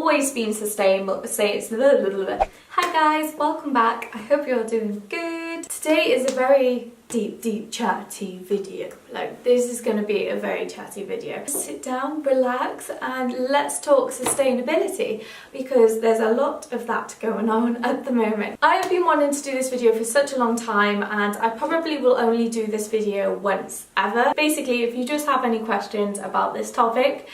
always been sustainable. Hi guys, welcome back. I hope you're doing good. Today is a very deep chatty video. Like, this is going to be a very chatty video. Sit down, relax, and let's talk sustainability, because there's a lot of that going on at the moment. I have been wanting to do this video for such a long time, and I probably will only do this video once ever. Basically, if you just have any questions about this topic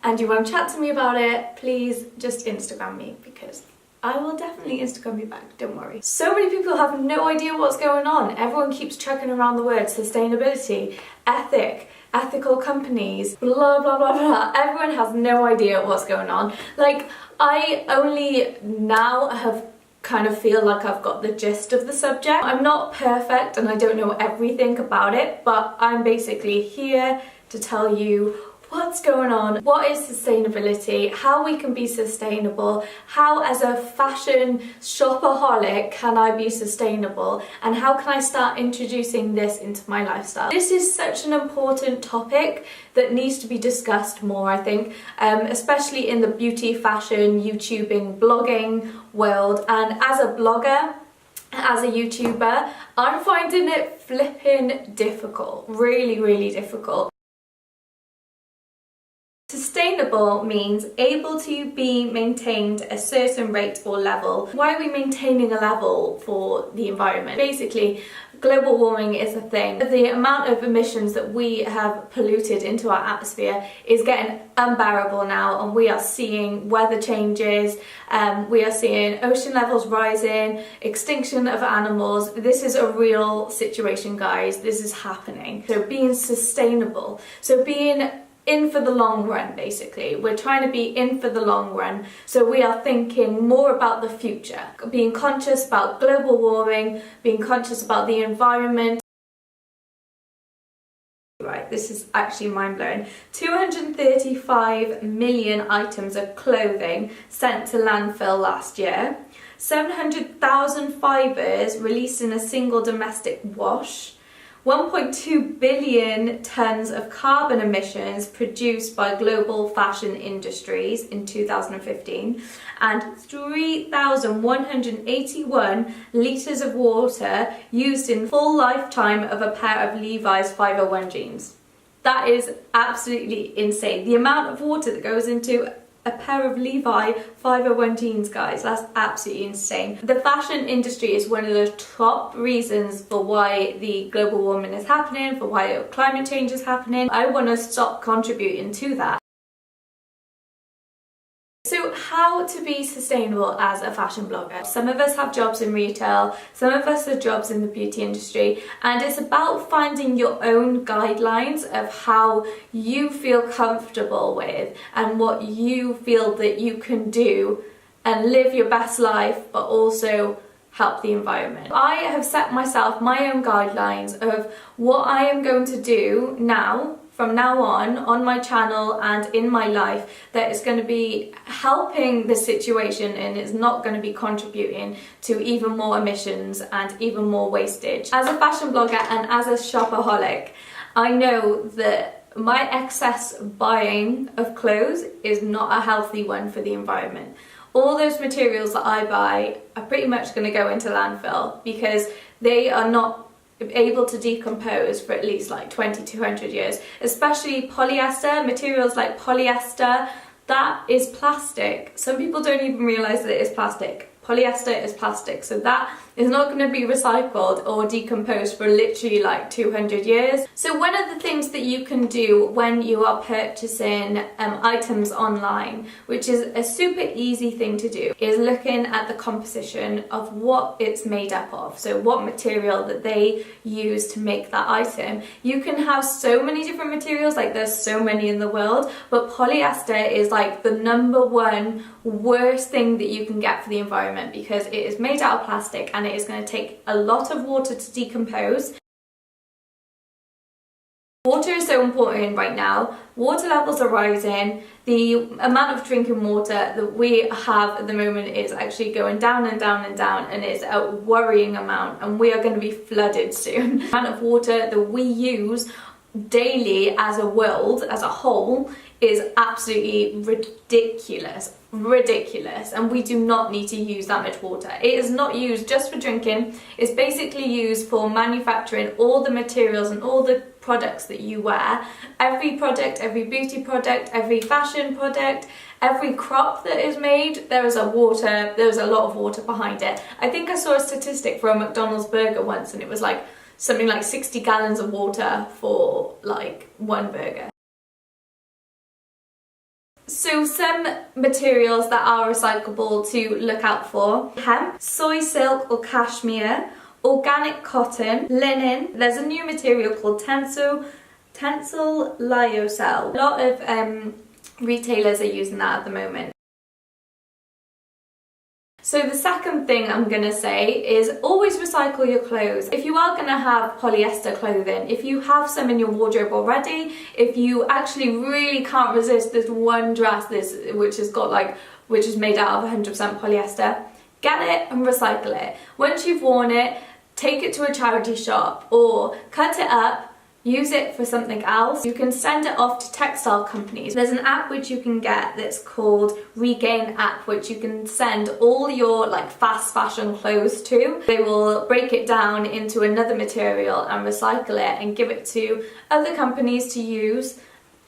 and you want to chat to me about it, please just Instagram me, because I will definitely Instagram you back, don't worry. So many people have no idea what's going on. Everyone keeps chucking around the word sustainability, ethical companies, blah blah blah blah. Everyone has no idea what's going on. Like, I only now have kind of feel like I've got the gist of the subject. I'm not perfect and I don't know everything about it, but I'm basically here to tell you what's going on, what is sustainability, how we can be sustainable, how as a fashion shop-a-holic can I be sustainable, and how can I start introducing this into my lifestyle. This is such an important topic that needs to be discussed more, I think, especially in the beauty, fashion, YouTubing, blogging world. And as a blogger, as a YouTuber, I'm finding it flipping difficult, really difficult. Sustainable means able to be maintained a certain rate or level. Why are we maintaining a level for the environment? Basically, global warming is a thing. The amount of emissions that we have polluted into our atmosphere is getting unbearable now, and we are seeing weather changes, we are seeing ocean levels rising, extinction of animals. This is a real situation, guys. This is happening. So being sustainable, so being in for the long run, basically. We're trying to be in for the long run, so we are thinking more about the future, being conscious about global warming, being conscious about the environment. Right, this is actually mind-blowing. 235 million items of clothing sent to landfill last year, 700,000 fibres released in a single domestic wash, 1.2 billion tonnes of carbon emissions produced by global fashion industries in 2015, and 3,181 litres of water used in full lifetime of a pair of Levi's 501 jeans. That is absolutely insane. The amount of water that goes into a pair of Levi 501 jeans, guys, that's absolutely insane. The fashion industry is one of the top reasons for why the global warming is happening, for why climate change is happening. I want to stop contributing to that. So how to be sustainable as a fashion blogger? Some of us have jobs in retail, some of us have jobs in the beauty industry, and it's about finding your own guidelines of how you feel comfortable with and what you feel that you can do and live your best life, but also help the environment. I have set myself my own guidelines of what I am going to do now, from now on my channel and in my life, that is going to be helping the situation and is not going to be contributing to even more emissions and even more wastage. As a fashion blogger and as a shop-a-holic, I know that my excess buying of clothes is not a healthy one for the environment. All those materials that I buy are pretty much going to go into landfill because they are not able to decompose for at least like 200 years. Especially polyester, materials like polyester, that is plastic. Some people don't even realise that it is plastic. Polyester is plastic, so that is not going to be recycled or decomposed for literally like 200 years. So one of the things that you can do when you are purchasing items online, which is a super easy thing to do, is looking at the composition of what it's made up of. So what material that they use to make that item. You can have so many different materials, like there's so many in the world, but polyester is like the #1 worst thing that you can get for the environment, because it is made out of plastic and it is going to take a lot of water to decompose. Water is so important right now. Water levels are rising. The amount of drinking water that we have at the moment is actually going down and down and down, and it's a worrying amount, and we are going to be flooded soon. The amount of water that we use daily as a world, as a whole, is absolutely ridiculous. ridiculous, and we do not need to use that much water. It is not used just for drinking. It's basically used for manufacturing all the materials and all the products that you wear. Every product, every beauty product, every fashion product, every crop that is made, there's a lot of water behind it. I think I saw a statistic for a McDonald's burger once, and it was like something like 60 gallons of water for like one burger. So some materials that are recyclable to look out for: hemp, soy silk or cashmere, organic cotton, linen. There's a new material called TENCEL LYOCELL. A lot of retailers are using that at the moment. So the second thing I'm going to say is always recycle your clothes. If you are going to have polyester clothing, if you have some in your wardrobe already, if you actually really can't resist this one dress which is made out of 100% polyester, get it and recycle it. Once you've worn it, take it to a charity shop or cut it up, use it for something else. You can send it off to textile companies. There's an app which you can get that's called Regain app, which you can send all your like fast fashion clothes to. They will break it down into another material and recycle it and give it to other companies to use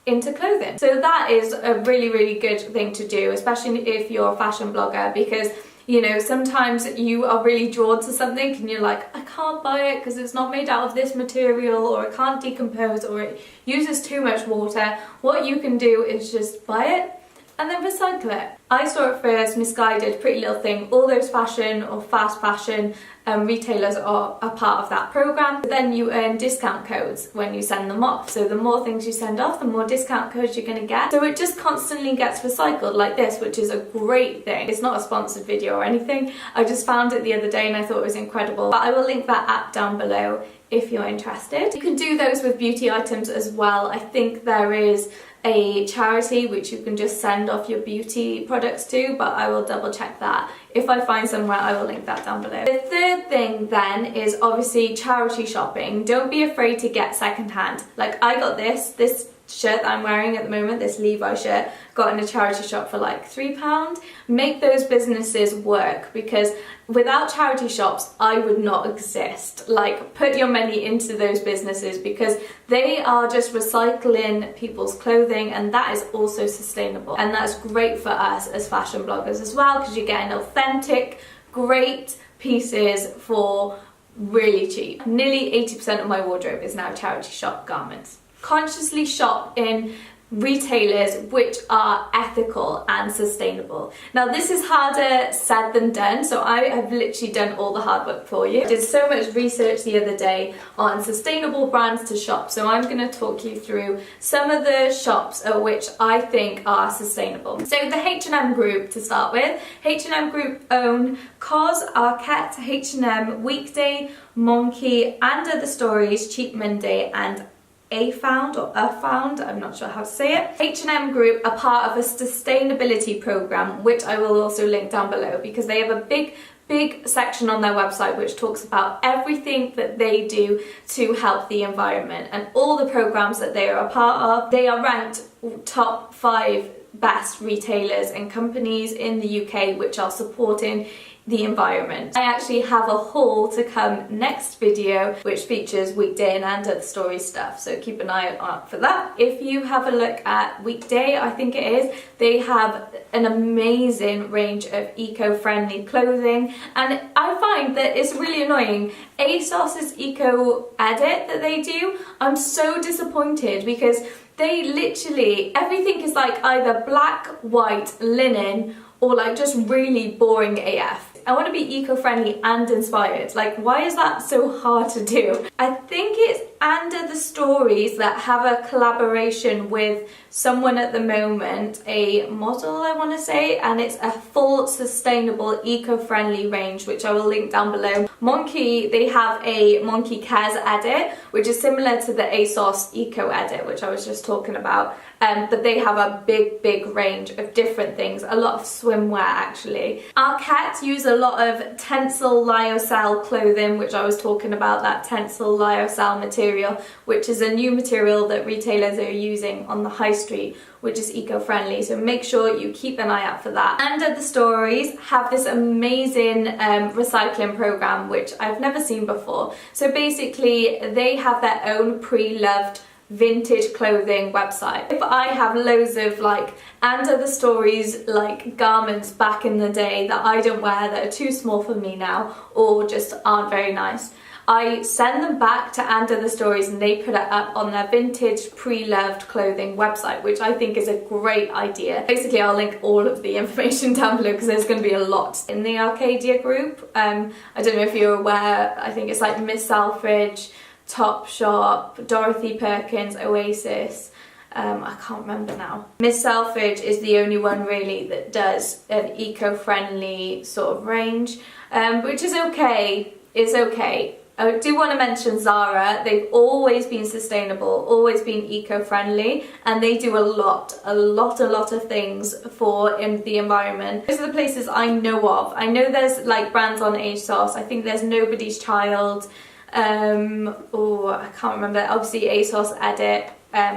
into clothing. So that is a really, really good thing to do, especially if you're a fashion blogger, because you know, sometimes you are really drawn to something and you're like, I can't buy it because it's not made out of this material, or it can't decompose, or it uses too much water. What you can do is just buy it and then recycle it. I saw it first, Misguided, Pretty Little Thing, all those fashion or fast fashion retailers are a part of that program. But then you earn discount codes when you send them off. So the more things you send off, the more discount codes you're going to get. So it just constantly gets recycled like this, which is a great thing. It's not a sponsored video or anything. I just found it the other day and I thought it was incredible. But I will link that app down below if you're interested. You can do those with beauty items as well. I think there is a charity which you can just send off your beauty products to, but I will double check that. If I find somewhere, I will link that down below. The third thing then is obviously charity shopping. Don't be afraid to get secondhand. Like I got this shirt that I'm wearing at the moment, this Levi shirt, got in a charity shop for like £3. Make those businesses work, because without charity shops I would not exist. Like, put your money into those businesses because they are just recycling people's clothing, and that is also sustainable, and that's great for us as fashion bloggers as well, because you're getting authentic, great pieces for really cheap. Nearly 80% of my wardrobe is now charity shop garments. Consciously shop in retailers which are ethical and sustainable. Now this is harder said than done, so I have literally done all the hard work for you. I did so much research the other day on sustainable brands to shop, so I'm going to talk you through some of the shops which I think are sustainable. So the H&M group to start with. H&M group own COS, Arket, H&M, Weekday, Monkey, Under the Stories, Cheap Monday and A-Found or A-Found, I'm not sure how to say it. H&M Group are part of a sustainability program, which I will also link down below, because they have a big section on their website which talks about everything that they do to help the environment and all the programs that they are a part of. They are ranked top 5 best retailers and companies in the UK which are supporting the environment. I actually have a haul to come next video which features Weekday and Under the Story stuff, so keep an eye out for that. If you have a look at Weekday, I think it is, they have an amazing range of eco-friendly clothing, and I find that it's really annoying. ASOS's eco edit that they do, I'm so disappointed, because they literally, everything is like either black, white, linen, or like just really boring AF. I want to be eco-friendly and inspired. Like, why is that so hard to do? I think it's Under the Stories that have a collaboration with someone at the moment, a model I want to say, and it's a full sustainable eco-friendly range which I will link down below. Monkey, they have a Monkey Cares edit which is similar to the ASOS eco edit which I was just talking about, but they have a big range of different things, a lot of swimwear actually. Arket use a lot of TENCEL LYOCELL clothing, which I was talking about, that TENCEL LYOCELL material, which is a new material that retailers are using on the high street, which is eco-friendly, so make sure you keep an eye out for that. And the stories have this amazing recycling program, which I've never seen before. So basically, they have their own pre-loved vintage clothing website. If I have loads of like And Other Stories like garments back in the day that I don't wear, that are too small for me now or just aren't very nice, I send them back to And Other Stories and they put it up on their vintage pre-loved clothing website, which I think is a great idea. Basically, I'll link all of the information down below because there's going to be a lot in the Arcadia group. I don't know if you're aware, I think it's like Miss Selfridge, Topshop, Dorothy Perkins, Oasis, I can't remember now. Miss Selfridge is the only one really that does an eco-friendly sort of range, which is okay, it's okay. I do want to mention Zara. They've always been sustainable, always been eco-friendly, and they do a lot of things for the environment. Those are the places I know of. I know there's like brands on ASOS. I think there's Nobody's Child. I can't remember. Obviously ASOS Edit,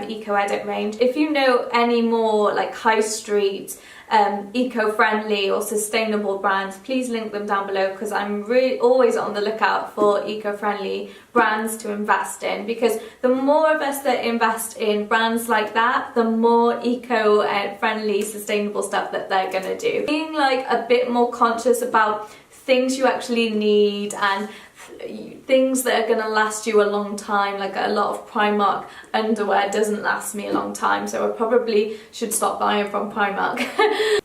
Eco Edit range. If you know any more like high street eco-friendly or sustainable brands, please link them down below, because I'm really always on the lookout for eco-friendly brands to invest in, because the more of us that invest in brands like that, the more eco-friendly sustainable stuff that they're gonna do. Being like a bit more conscious about things you actually need and things that are going to last you a long time. Like a lot of Primark underwear doesn't last me a long time, so I probably should stop buying from Primark.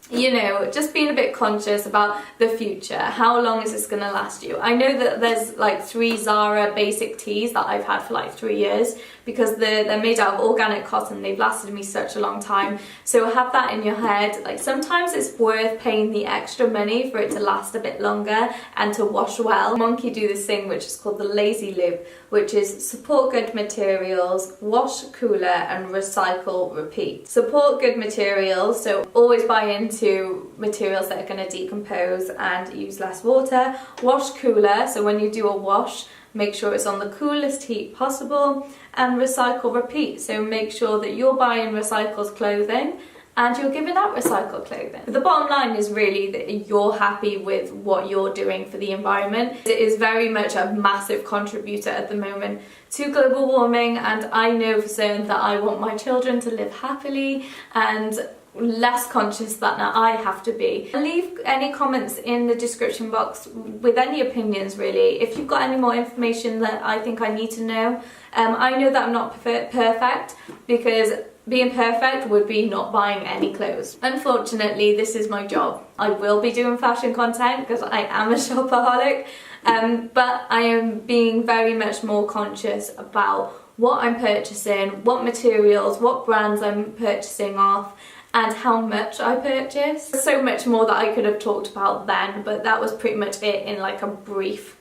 You know, just being a bit conscious about the future. How long is this going to last you? I know that there's like 3 Zara basic tees that I've had for like 3 years, because they're made out of organic cotton. They've lasted me such a long time. So have that in your head. Like sometimes it's worth paying the extra money for it to last a bit longer and to wash well. Monkey do this thing which is called the lazy loop, which is support good materials, wash cooler, and recycle repeat. Support good materials, so always buy into materials that are going to decompose and use less water. Wash cooler, so when you do a wash, make sure it's on the coolest heat possible. And recycle repeat, so make sure that you're buying recycled clothing and you're giving out recycled clothing. The bottom line is really that you're happy with what you're doing for the environment. It is very much a massive contributor at the moment to global warming, and I know for certain that I want my children to live happily and less conscious than I have to be. Leave any comments in the description box with any opinions really. If you've got any more information that I think I need to know. I know that I'm not perfect, because being perfect would be not buying any clothes. Unfortunately, this is my job. I will be doing fashion content because I am a shop-aholic, but I am being very much more conscious about what I'm purchasing, what materials, what brands I'm purchasing off, and how much I purchase. There's so much more that I could have talked about then, but that was pretty much it in like a brief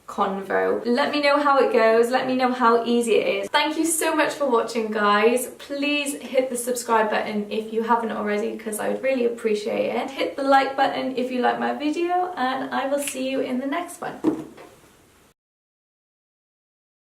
convo. Let me know how it goes, let me know how easy it is. Thank you so much for watching, guys. Please hit the subscribe button if you haven't already, because I would really appreciate it. Hit the like button if you like my video, and I will see you in the next one.